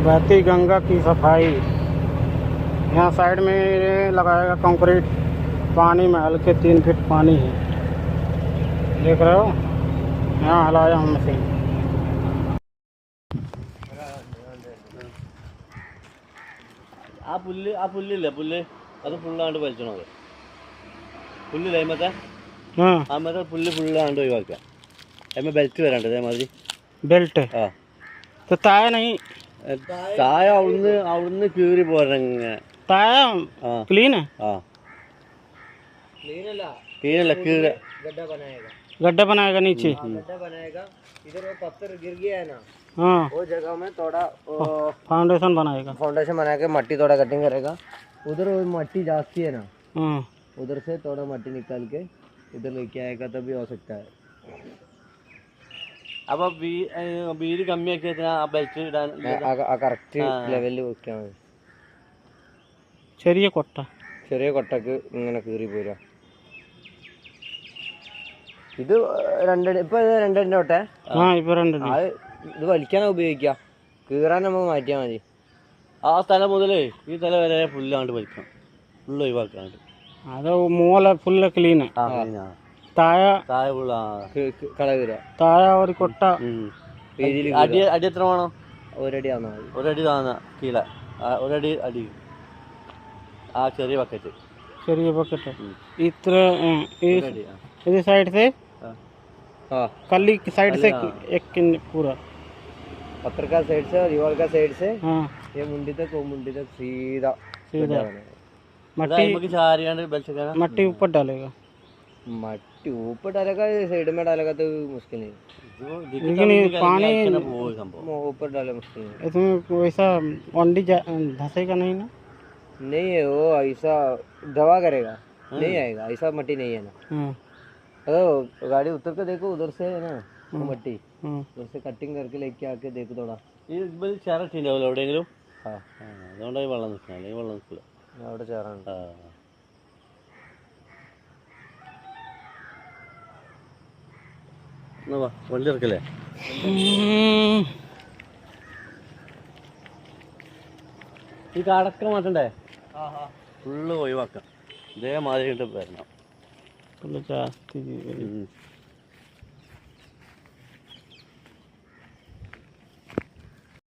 बहती गंगा की सफाई। यहाँ साइड में लगाएगा कंक्रीट। पानी में हल्के 3 फीट पानी है, देख रहे हो। यहाँ हलाया हम मशीन। പുല്ല് അത് ഫുള്ളാണ്ട് വലിച്ചണോ? അത് പുല്ലില്ലേ മറ്റേ हाँ ആ മറ്റേ പുല്ല് ഫുള്ളാണ്ട് ഒഴിവാക്കുക. അതിന്മേൽ ബെൽറ്റ് വരാണ്ട് അതേമാതിരി. बेल्ट ആ तो ताया नहीं, താഴെ അവിടുന്ന് കീറി പോരങ്ങനെ. ताया ആ क्लीन है। ആ ക്ലീനല്ല കീറ. गड्ढा बनाएगा नीचे। इधर वो पत्थर गिर गया है ना, हाँ वो जगह में थोड़ा फाउंडेशन बनाएगा। फाउंडेशन बना के मट्टी थोड़ा कटिंग करेगा। उधर वो मट्टी जास्ती है ना, हाँ उधर से थोड़ा मट्टी निकाल के इधर लेके आएगा तभी हो सकता है। അപ്പോൾ വീതി കമ്മിയാക്കി വെച്ചാൽ ആ ബെൽറ്റ് ഇടാൻ കറക്റ്റ് ലെവലിൽ വെക്കാൻ മതി. ചെറിയ കൊട്ട, ചെറിയ കൊട്ടക്ക് ഇങ്ങനെ കീറി പോരാ. ഇത് രണ്ടടി, ഇപ്പൊ ഇത് രണ്ടടിന്റെ കൊട്ടെ. ആ ഇപ്പൊ രണ്ടടി. അത് ഇത് വലിക്കാനാ ഉപയോഗിക്കുക, കീറാൻ നമുക്ക് മാറ്റിയാൽ മതി. ആ തല മുതലേ ഈ തല വരെ ഫുള്ളാണ്ട് വലിക്കണം, ഫുള്ള് ഒഴിവാക്കാണ്ട്. അത് മൂല ഫുള്ള് ക്ലീൻ. താഴെ താഴെ ഫുള്ള് കള കീറുക. താഴെ ഒരു കൊട്ട. അടി എത്ര വേണം? ഒരടി ആണോ? ഒരടി താന്ന കീഴെ ഒരടി അടി. ആ ചെറിയ ബക്കറ്റ്, ചെറിയ ബക്കറ്റ് ഇത്ര. इस साइड से कली की साइड से एक पूरा पत्थर का साइड से और दीवार का साइड से हाँ ये मुंडी तक, वो मुंडी तक सीधा सीधा मट्टी मट्टी ऊपर डालेगा। मट्टी ऊपर डालेगा, साइड में डालेगा तो मुश्किल नहीं, लेकिन पानी ऊपर डाले मुश्किल नहीं। इसमें वैसा ओंडी धंसेगा नहीं ना? नहीं है वो, ऐसा दवा करेगा नहीं आएगा, ऐसा मट्टी नहीं है ना। तो गाड़ी उतर के देखो, उधर से है ना वो मट्टी, उधर से कटिंग करके लेके आके देखो थोड़ा. ഈ ചേറട്ടുണ്ടാവില്ല എവിടെയെങ്കിലും? ആ അതുകൊണ്ടായി വെള്ളം നിൽക്കണം, അല്ലെങ്കിൽ വെള്ളം നിൽക്കില്ല. അവിടെ ചേറാണ്. എന്നാ വാ വണ്ടി ഇറക്കല്ലേ. ഈ കടക്ക മാറ്റണ്ടേ? ഫുള്ള് ഒഴിവാക്കാം, ഇതേമാതിരി വരണം. जास्ती